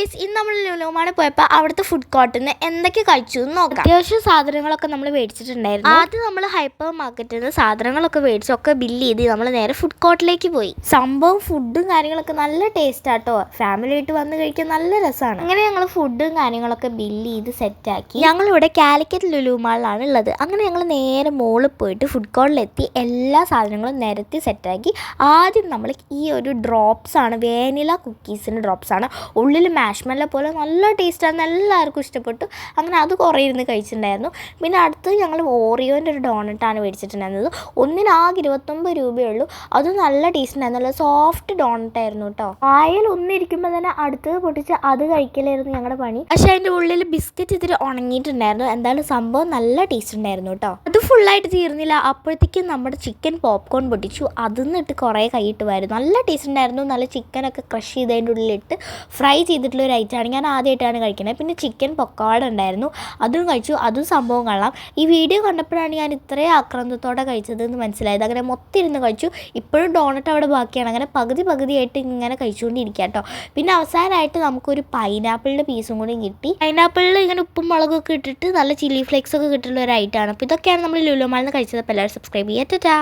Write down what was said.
Guys, ഇന്ന് നമ്മൾ ലുലുമാളിൽ പോയപ്പോൾ അവിടുത്തെ ഫുഡ് കോർട്ടിൽ നിന്ന് എന്തൊക്കെ കഴിച്ചു എന്ന് നോക്കാം. അത്യാവശ്യം സാധനങ്ങളൊക്കെ നമ്മൾ മേടിച്ചിട്ടുണ്ടായിരുന്നു. ആദ്യം നമ്മൾ ഹൈപ്പർ മാർക്കറ്റിൽ നിന്ന് സാധനങ്ങളൊക്കെ മേടിച്ചൊക്കെ ബില്ല് ചെയ്ത് നമ്മൾ നേരെ ഫുഡ് കോർട്ടിലേക്ക് പോയി. സംഭവം ഫുഡും കാര്യങ്ങളൊക്കെ നല്ല ടേസ്റ്റ് ആട്ടോ. ഫാമിലി ആയിട്ട് വന്ന് കഴിക്കാൻ നല്ല രസമാണ്. അങ്ങനെ ഞങ്ങൾ ഫുഡും കാര്യങ്ങളൊക്കെ ബില്ല് ചെയ്ത് സെറ്റാക്കി. ഞങ്ങളിവിടെ കാലിക്കറ്റ് ലുലുമാളിലാണ് ഉള്ളത്. അങ്ങനെ ഞങ്ങൾ നേരെ മോളിൽ പോയിട്ട് ഫുഡ് കോർട്ടിലെത്തി എല്ലാ സാധനങ്ങളും നിരത്തി സെറ്റാക്കി. ആദ്യം നമ്മൾ ഈ ഒരു ഡ്രോപ്സ് ആണ്, വാനില കുക്കീസിൻ്റെ ഡ്രോപ്സ് ആണ്. ഉള്ളിൽ മാഷ്മെല്ലോ പോലെ നല്ല ടേസ്റ്റാണ്, എല്ലാവർക്കും ഇഷ്ടപ്പെട്ടു. അങ്ങനെ അത് കുറേ ഇരുന്ന് കഴിച്ചിട്ടുണ്ടായിരുന്നു. പിന്നെ അടുത്ത് ഞങ്ങൾ ഓറിയോൻ്റെ ഒരു ഡോണറ്റാണ് മേടിച്ചിട്ടുണ്ടായിരുന്നത്. ഒന്നിന് ആകെ 29 രൂപയുള്ളൂ. അത് നല്ല ടേസ്റ്റ് ഉണ്ടായിരുന്നു, നല്ല സോഫ്റ്റ് ഡോണറ്റായിരുന്നു കേട്ടോ. ആയാൽ ഒന്നിരിക്കുമ്പോൾ തന്നെ അടുത്തത് പൊട്ടിച്ച് അത് കഴിക്കലായിരുന്നു ഞങ്ങളുടെ പണി. പക്ഷേ അതിൻ്റെ ഉള്ളിൽ ബിസ്ക്കറ്റ് ഇതിൽ ഉണങ്ങിയിട്ടുണ്ടായിരുന്നു. എന്തായാലും സംഭവം നല്ല ടേസ്റ്റ് ഉണ്ടായിരുന്നു കേട്ടോ. അത് ഫുള്ളായിട്ട് തീർന്നില്ല. അപ്പോഴത്തേക്കും നമ്മുടെ ചിക്കൻ പോപ്കോൺ പൊട്ടിച്ചു. അതിന്നിട്ട് കുറേ കൈയിട്ട് വരുന്നു. നല്ല ടേസ്റ്റ് ഉണ്ടായിരുന്നു. നല്ല ചിക്കനൊക്കെ ക്രഷ് ചെയ്തതിൻ്റെ ഉള്ളിലിട്ട് ഫ്രൈ ചെയ്തിട്ടുള്ള ഒരു ഐറ്റമാണ്. ഞാൻ ആദ്യമായിട്ടാണ് കഴിക്കുന്നത്. പിന്നെ ചിക്കൻ പൊക്കോട ഉണ്ടായിരുന്നു, അതും കഴിച്ചു. അതും സംഭവം കൊള്ളാം. ഈ വീഡിയോ കണ്ടപ്പോഴാണ് ഞാൻ ഇത്രയും ആക്രാന്തത്തോടെ കഴിച്ചതെന്ന് മനസ്സിലായത്. അങ്ങനെ മൊത്തം ഇരുന്ന് കഴിച്ചു. ഇപ്പോഴും ഡോണറ്റ് അവിടെ ബാക്കിയാണ്. അങ്ങനെ പകുതിയായിട്ട് ഇങ്ങനെ കഴിച്ചുകൊണ്ടിരിക്കുക കേട്ടോ. പിന്നെ അവസാനമായിട്ട് നമുക്കൊരു പൈനാപ്പിളിൻ്റെ പീസും കൂടി കിട്ടി. പൈനാപ്പിളിൽ ഇങ്ങനെ ഉപ്പും മുളകൊക്കെ ഇട്ടിട്ട് നല്ല ചില്ലി ഫ്ലേക്സ് ഒക്കെ കിട്ടുള്ള ഒരു ഐറ്റമാണ്. അപ്പോൾ ഇതൊക്കെയാണ് നമ്മൾ ലുലുമാളിൽ നിന്ന് കഴിച്ചത്. അപ്പോൾ എല്ലാവരും സബ്സ്ക്രൈബ് ചെയ്യാം. ടാറ്റാ.